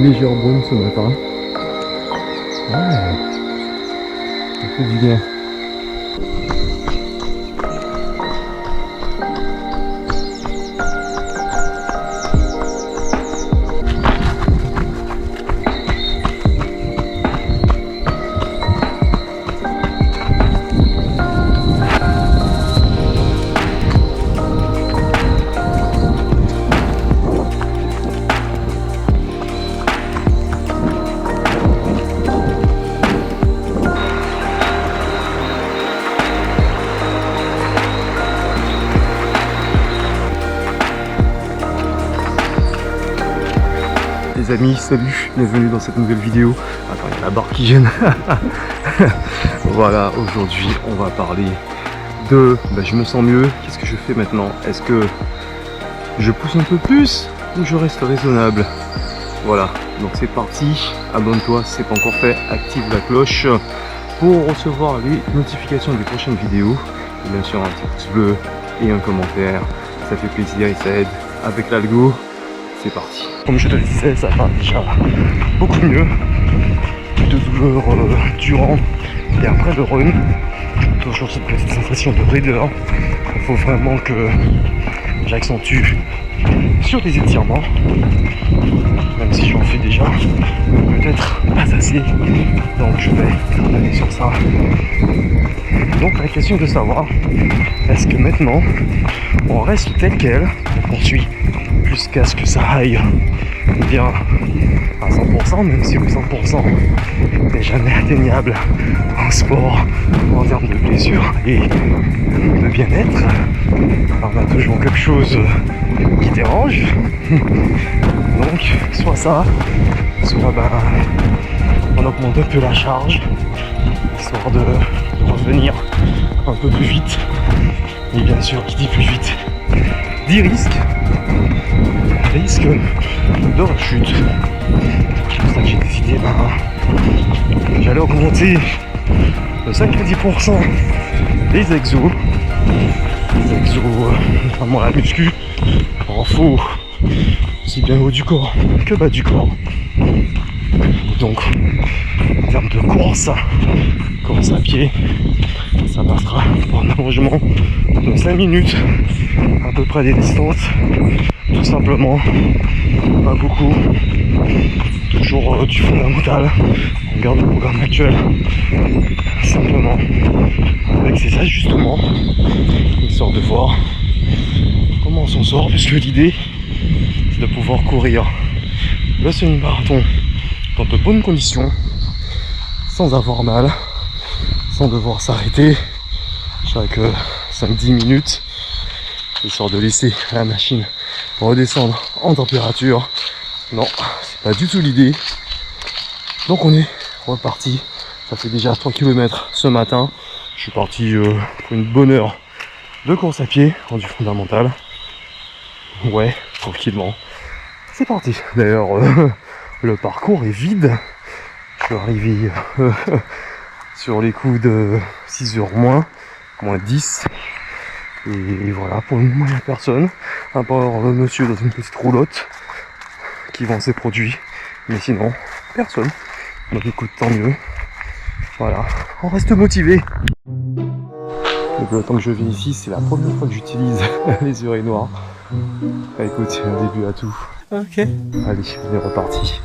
légère brume ce matin. Ouais, ça fait du bien. Les amis, salut, bienvenue dans cette nouvelle vidéo. Attends, il y a la barre qui gêne. Voilà, aujourd'hui on va parler de je me sens mieux, qu'est-ce que je fais maintenant? Est-ce que je pousse un peu plus ou je reste raisonnable? Voilà, donc c'est parti, abonne-toi si ce n'est pas encore fait, active la cloche pour recevoir les notifications des prochaines vidéos. Et bien sûr un petit pouce bleu et un commentaire, ça fait plaisir et ça aide avec l'algo. C'est parti. Comme je te le disais, ça va déjà beaucoup mieux. Plus de douleur durant et après le run. Toujours cette petite sensation de raideur. Il faut vraiment que j'accentue sur des étirements. Même si j'en fais déjà, peut-être pas assez. Donc je vais travailler sur ça. Donc la question de savoir, est-ce que maintenant on reste tel quel, on poursuit jusqu'à ce que ça aille bien à 100%, même si le 100% n'est jamais atteignable en sport, en termes de blessure et de bien-être. Alors on a toujours quelque chose qui dérange. Donc soit ça, soit on augmente un peu la charge, histoire de revenir un peu plus vite. Et bien sûr, qui dit plus vite, dit risque de rechute. C'est pour ça que j'ai décidé j'allais augmenter de 5 à 10% les exos. Les exos, notamment la muscu, en faut aussi bien haut du corps que bas du corps. Donc en termes de course à pied, ça passera pour un allongement de 5 minutes à peu près des distances. Tout simplement, pas beaucoup, toujours du fondamental. On garde le programme actuel, simplement avec ces ajustements, histoire de voir comment on s'en sort, puisque l'idée c'est de pouvoir courir le semi-marathon dans de bonnes conditions, sans avoir mal, sans devoir s'arrêter chaque 5-10 minutes, histoire de laisser la machine redescendre en température. Non, c'est pas du tout l'idée. Donc on est reparti. Ça fait déjà 3 km ce matin. Je suis parti pour une bonne heure de course à pied en du fondamental. Ouais, tranquillement. C'est parti. D'ailleurs, le parcours est vide. Je suis arrivé sur les coups de 6h moins 10. Et voilà, pour le moment il n'y a personne, à part le monsieur dans une petite roulotte qui vend ses produits, mais sinon personne. Donc écoute, tant mieux. Voilà, on reste motivé. Depuis le temps que je viens ici, c'est la première fois que j'utilise les urinoirs. Écoute, il y a un début à tout. Ok. Allez, on est reparti.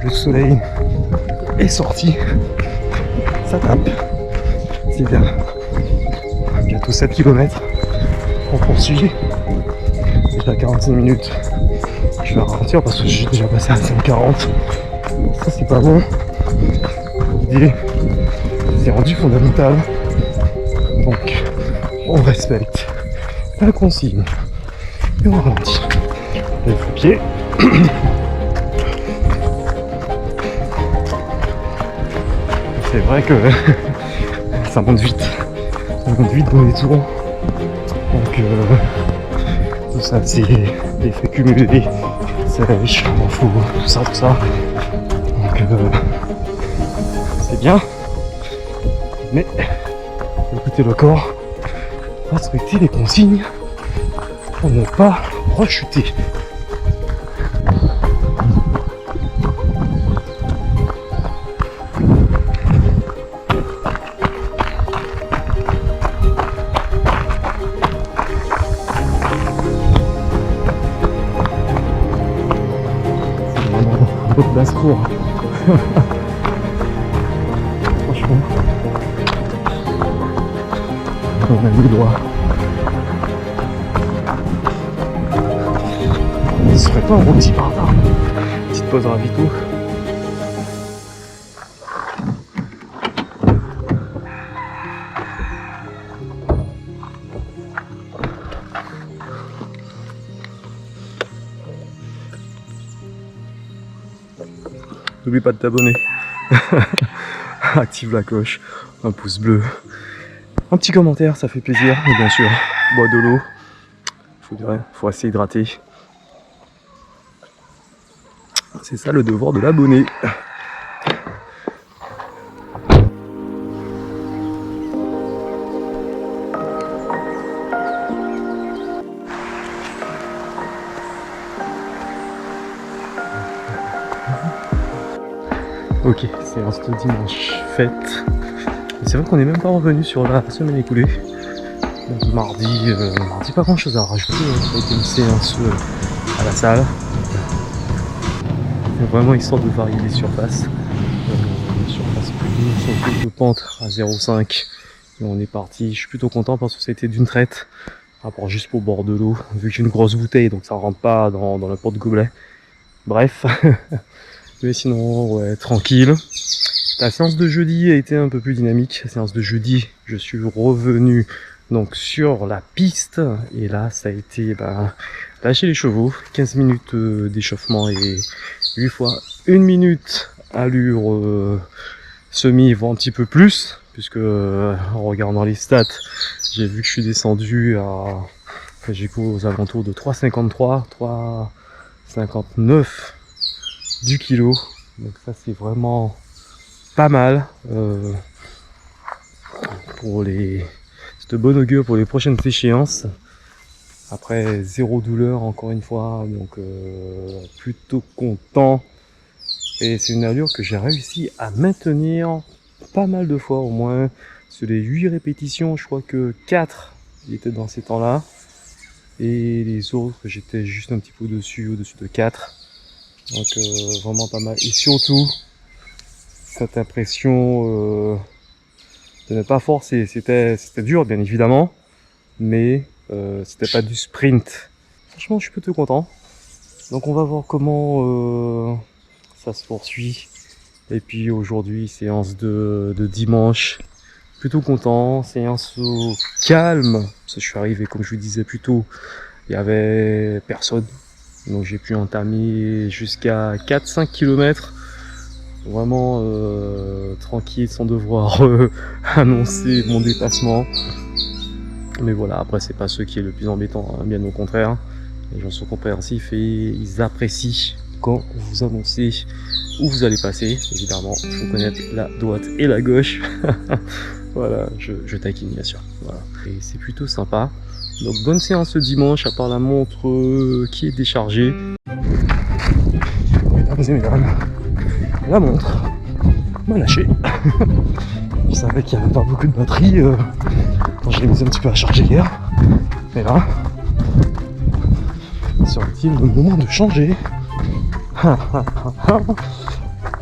Le soleil est sorti, ça tape, c'est bien. Bientôt 7 km, on poursuit. Déjà 45 minutes, je vais ralentir parce que j'ai déjà passé à 5,40. Ça c'est pas bon. L'idée c'est rendu fondamental, donc on respecte la consigne et on ralentit. Les pieds. C'est vrai que ça monte vite dans les tours. Donc tout ça c'est l'effet cumulé, sèche, je m'en fous, tout ça. Donc c'est bien, mais écoutez le corps, respecter les consignes pour ne pas rechuter. C'est basse-cour. Franchement, on a mis le doigt. Ce serait pas un rôti par là. Petite pause ravito. N'oublie pas de t'abonner. Active la cloche, un pouce bleu, un petit commentaire, ça fait plaisir. Et bien sûr, bois de l'eau. Faut rester hydraté. C'est ça le devoir de l'abonné. Ok, séance de dimanche faite. C'est vrai qu'on n'est même pas revenu sur la semaine écoulée. Donc mardi pas grand chose à rajouter. Ça a été une séance à la salle. Vraiment histoire de varier les surfaces. Surface plus de pente à 0,5. Et on est parti. Je suis plutôt content parce que ça a été d'une traite. Par rapport juste au bord de l'eau. Vu que j'ai une grosse bouteille, donc ça rentre pas dans le porte-gobelet. Bref. Mais sinon, ouais, tranquille. La séance de jeudi a été un peu plus dynamique. La séance de jeudi, je suis revenu donc sur la piste. Et là, ça a été lâcher les chevaux. 15 minutes d'échauffement et 8 fois 1 minute allure semi, voire un petit peu plus. Puisque en regardant les stats, j'ai vu que je suis descendu à... j'ai couru aux alentours de 3,53, 3,59 du kilo, donc ça c'est vraiment pas mal pour c'est de bon augure pour les prochaines échéances. Après 0 douleur encore une fois, donc plutôt content, et c'est une allure que j'ai réussi à maintenir pas mal de fois, au moins sur les 8 répétitions, je crois que 4 étaient dans ces temps là, et les autres j'étais juste un petit peu au-dessus de 4. Donc vraiment pas mal. Et surtout, cette impression de ne pas forcer. C'était dur bien évidemment, mais c'était pas du sprint. Franchement, je suis plutôt content. Donc on va voir comment ça se poursuit. Et puis aujourd'hui, séance de dimanche. Plutôt content. Séance au calme. Parce que je suis arrivé, comme je vous disais plus tôt, il y avait personne. Donc j'ai pu entamer jusqu'à 4-5 km. Vraiment tranquille, sans devoir annoncer mon dépassement. Mais voilà, après c'est pas ce qui est le plus embêtant, hein, bien au contraire. Les gens sont compréhensifs et ils apprécient quand vous annoncez où vous allez passer. Évidemment, il faut connaître la droite et la gauche. Voilà, je taquine bien sûr. Voilà. Et c'est plutôt sympa. Donc bonne séance ce dimanche, à part la montre qui est déchargée. Mesdames et mesdames, la montre m'a lâché. Je savais qu'il n'y avait pas beaucoup de batterie quand je l'ai mis un petit peu à charger hier. Mais là, serait-il le moment de changer?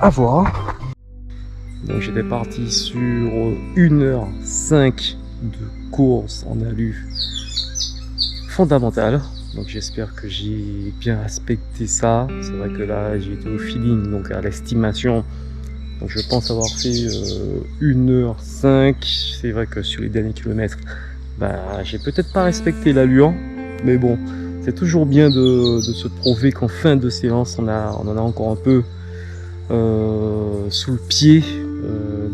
À voir. Donc j'étais parti sur 1h05 de course en alu fondamentale. Donc j'espère que j'ai bien respecté ça. C'est vrai que là j'ai été au feeling, donc à l'estimation. Donc je pense avoir fait 1h05. C'est vrai que sur les derniers kilomètres, j'ai peut-être pas respecté l'allure. Mais bon, c'est toujours bien de se prouver qu'en fin de séance, on en a encore un peu sous le pied,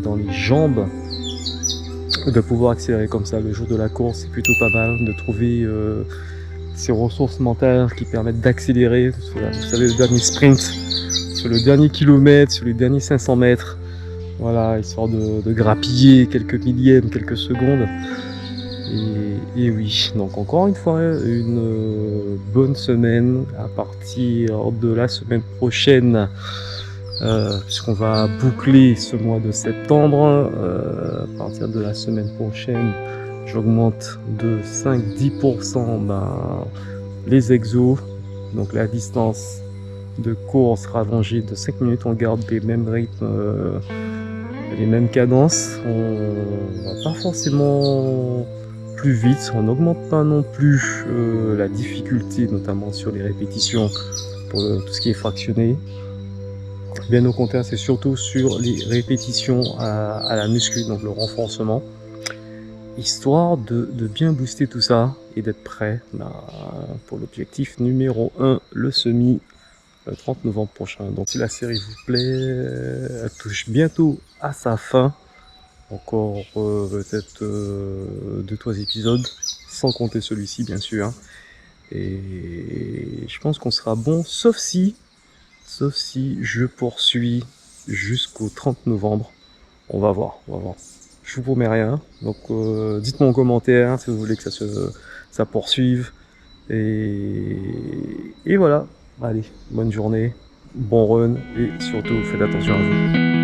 dans les jambes. de pouvoir accélérer comme ça le jour de la course, c'est plutôt pas mal de trouver ces ressources mentales qui permettent d'accélérer. Vous savez, le dernier sprint, sur le dernier kilomètre, sur les derniers 500 mètres, voilà, histoire de grappiller quelques millièmes, quelques secondes. Et oui, donc encore une fois, une bonne semaine à partir de la semaine prochaine, puisqu'on va boucler ce mois de septembre. À partir de la semaine prochaine, j'augmente de 5-10% les exos, donc la distance de course rallongée de 5 minutes, on garde les mêmes rythmes, les mêmes cadences, on va pas forcément plus vite, on n'augmente pas non plus la difficulté, notamment sur les répétitions pour tout ce qui est fractionné. Bien au contraire, c'est surtout sur les répétitions à la muscu, donc le renforcement, histoire de bien booster tout ça et d'être prêt pour l'objectif numéro 1, le semi, le 30 novembre prochain. Donc si la série vous plaît, elle touche bientôt à sa fin. Encore peut-être 2-3 épisodes, sans compter celui-ci bien sûr. Et je pense qu'on sera bon, sauf si je poursuis jusqu'au 30 novembre. On va voir, on va voir. Je vous promets rien, donc dites-moi en commentaire si vous voulez que ça poursuive. Et voilà, allez, bonne journée, bon run et surtout faites attention à vous.